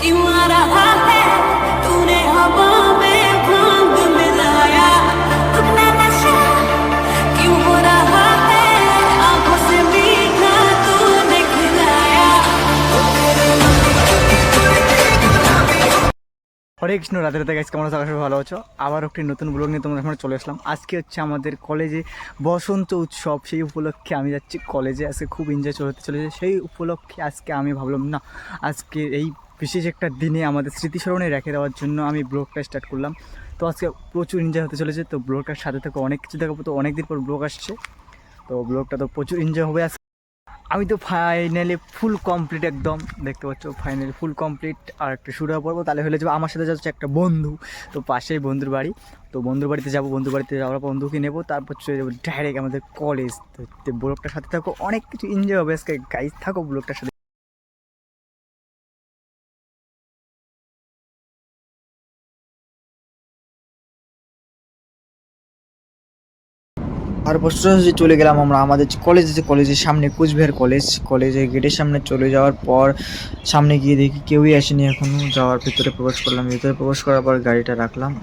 क्यों आ रहा है तूने हवा में भांग मिलाया अपना नशा क्यों हो रहा है आंखों से मीठा तूने खिलाया হরে কৃষ্ণ রাধে রাধে গাইস, কেমন আছো? আশা করি ভালো আছো। আবার একটি নতুন ব্লগ নিয়ে তোমাদের সামনে চলে আসলাম। আজকে হচ্ছে আমাদের কলেজে বসন্ত উৎসব, সেই উপলক্ষে আমি যাচ্ছি কলেজে। আজকে খুব এনজয় হতে চলেছে, সেই উপলক্ষে আজকে আমি ভাবলাম না, আজকে এই বিশেষ একটা দিনে আমাদের স্মৃতিস্মরণে রেখে দেওয়ার জন্য আমি ব্লগটা স্টার্ট করলাম। তো আজকে প্রচুর এনজয় হতে চলেছে, তো ব্লগটার সাথে থেকে অনেক কিছু দেখাবো। তো অনেক দিন পর ব্লগ আসছে, তো ব্লগটা তো প্রচুর এনজয় হবে। আমি তো ফাইনালি ফুল কমপ্লিট, একদম দেখতে পাচ্ছ ফাইনালি ফুল কমপ্লিট। আর একটা শুরু পড়বো, তাহলে হলে যাবো। আমার সাথে যাচ্ছে একটা বন্ধু, তো পাশেই বন্ধুর বাড়ি। তো বন্ধুর বাড়িতে যাবো, বন্ধুর বাড়িতে যাওয়ার পর বন্ধুকে নেবো, তারপর চলে যাবো ডাইরেক্ট আমাদের কলেজ। তো ব্লগটার সাথে থাকো, অনেক কিছু এনজয় হবে আজকে গাইজ, থাকো ব্লগটার সাথে। আর সোজাসুজি চলে গেলাম আমরা আমাদের কলেজের সামনে, কুচবিহার কলেজের গেটের সামনে চলে যাওয়ার পর সামনে গিয়ে দেখি কেউই আসেনি এখনো। যাওয়ার ভিতরে প্রবেশ করলাম, ভিতরে প্রবেশ করার পর গাড়িটা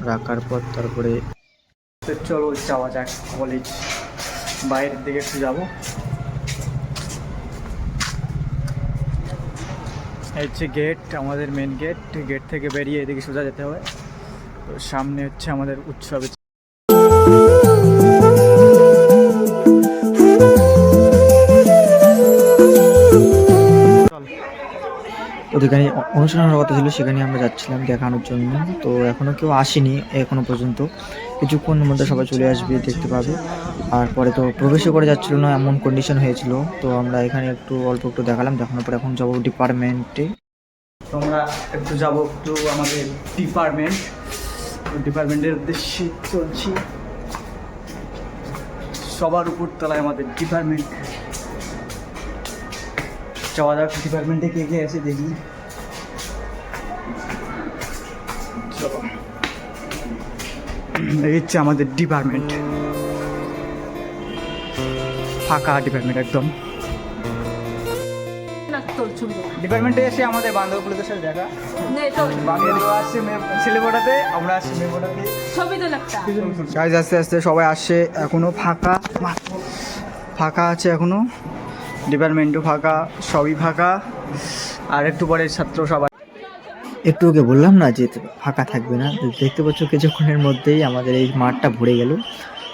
রাখার পর তারপরে চলো যাওয়া যাক কলেজ। বাইরের দিকে একটু যাবো। এই হচ্ছে গেট, আমাদের মেন গেট থেকে বেরিয়ে এদিকে সোজা যেতে হবে। তো সামনে হচ্ছে আমাদের উৎসব। ওখানে অনুষ্ঠান হওয়ার কথা ছিল, সেখানে আমরা যাচ্ছিলাম দেখানোর জন্য। তো এখনও কেউ আসেনি এখনো পর্যন্ত, কিছুক্ষণের মধ্যে সবাই চলে আসবে, দেখতে পাবে। আর পরে তো প্রবেশও করে যাচ্ছিল না, এমন কন্ডিশন হয়েছিল। তো আমরা এখানে অল্প একটু দেখালাম, দেখানোর পর এখন যাবো ডিপার্টমেন্টে। তো আমরা যাবো আমাদের ডিপার্টমেন্টের উদ্দেশ্যে চলছি। সবার উপর তলায় আমাদের ডিপার্টমেন্ট। যাওয়া যাক ডিপার্টমেন্টে কে কে আছে দেখি। এই হচ্ছে আমাদের ডিপার্টমেন্ট, ফাঁকা ডিপার্টমেন্ট একদম। ডিপার্টমেন্টে এসে আমাদের বান্ধবগুলোদের সাথে দেখা, বাঙালি আসছে ছেলে পড়াতে, আমরা আসছি মেয়ে পড়াতে। আস্তে আস্তে সবাই আসছে, এখনো ফাঁকা আছে এখনো, ডিপার্টমেন্টও ফাঁকা, সবই ফাঁকা। আর একটু পরে ছাত্র সবাই, একটু ওকে বললাম না যে ফাঁকা থাকবে না। দেখতে পাচ্ছ কিছুক্ষণের মধ্যেই আমাদের এই মাঠটা ভরে গেল।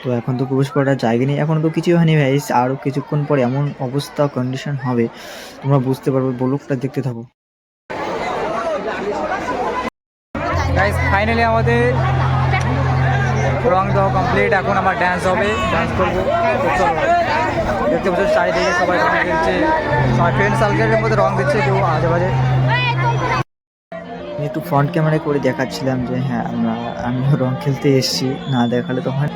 তো এখন তো প্রবেশ করার জায়গা নেই, এখন তো কিছুই হয়নি ভাই। আরও কিছুক্ষণ পরে এমন অবস্থা কন্ডিশন হবে, তোমরা বুঝতে পারবে। ব্লগটা দেখতে থাকো। গাইস ফাইনালি আমাদের রং দেওয়া কমপ্লিট, এখন আমার ডান্স হবে, ডান্স করবো। দেখতে পাচ্ছ চারিদিকে সবাই রং দিচ্ছে, সবাই ফ্রেন্ড সার্কেলের মধ্যে রং দিচ্ছে, কেউ আজে বাজে। আমি একটু ফ্রন্ট ক্যামেরায় করে দেখাচ্ছিলাম যে হ্যাঁ আমিও রং খেলতে এসেছি, না দেখালে তো হয়।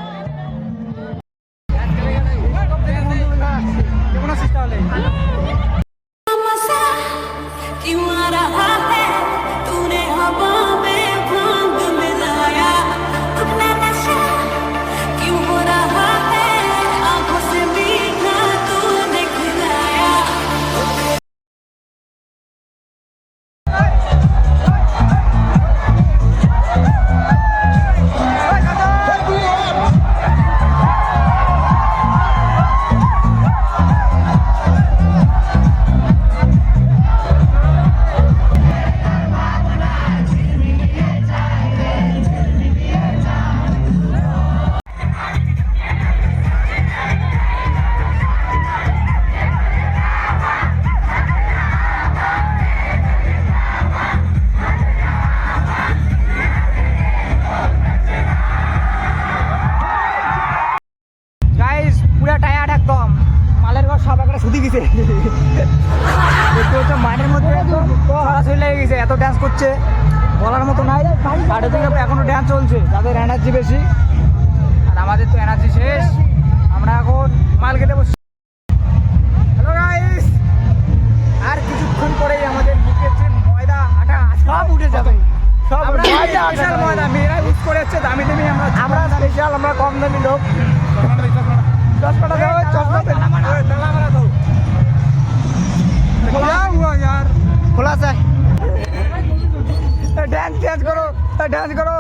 क्यों आ रहा है तूने हवा में भांग मिलाया अपना नशा क्यों हो रहा है आंखों से मीठा तूने खिलाया পুরা টায়ার্ড একদম, মালের ঘর সব একটা শুধু গেছে। মাঠের মধ্যে সরাসরি লেগে গেছে, এত ডান্স করছে বলার মতো নাই। আর এদিকে এখনো ডান্স চলছে, যাদের এনার্জি বেশি, আর আমাদের তো এনার্জি শেষ। আমরা এখন মাল কেটে বসছি। হ্যালো গাইস, আর কিছুক্ষণ পরেই আমাদের মুখের যে ময়দা আটা সব উঠে যাবে। সব বিশাল ময়দা, মেয়েরা ইউজ করে হচ্ছে দামি দামি, আমরা স্পেশাল, আমরা কম দামি লোক। খোলা আছে ডান্স করো।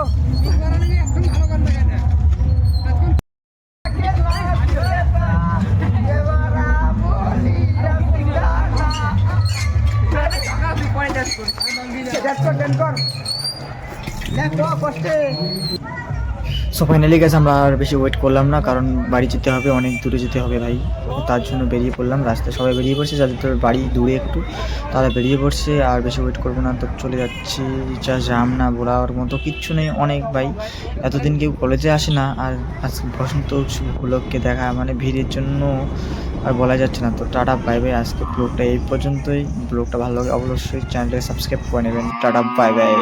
সো ফাইনালি গেছে, আমরা আর বেশি ওয়েট করলাম না, কারণ বাড়ি যেতে হবে, অনেক দূরে যেতে হবে ভাই। তার জন্য বেরিয়ে পড়লাম, রাস্তায় সবাই বেরিয়ে পড়ছে, যাদের বাড়ি দূরে একটু তারা বেরিয়ে পড়ছে। আর বেশি ওয়েট করবো না, তো চলে যাচ্ছি। যা জাম না বলার মতো কিচ্ছু নেই, অনেক ভাই। এতদিন কেউ কলেজে আসে না, আর আজকে বসন্ত উৎসব উপলক্ষে দেখা মানে ভিড়ের জন্য আর বলা যাচ্ছে না। তো টাটা বাই বাই, আজকে ব্লগটা এই পর্যন্তই। ব্লগটা ভালো লাগে অবশ্যই চ্যানেলটাকে সাবস্ক্রাইব করে নেবেন। Tata bye bye.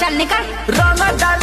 चल निकल रंग डाल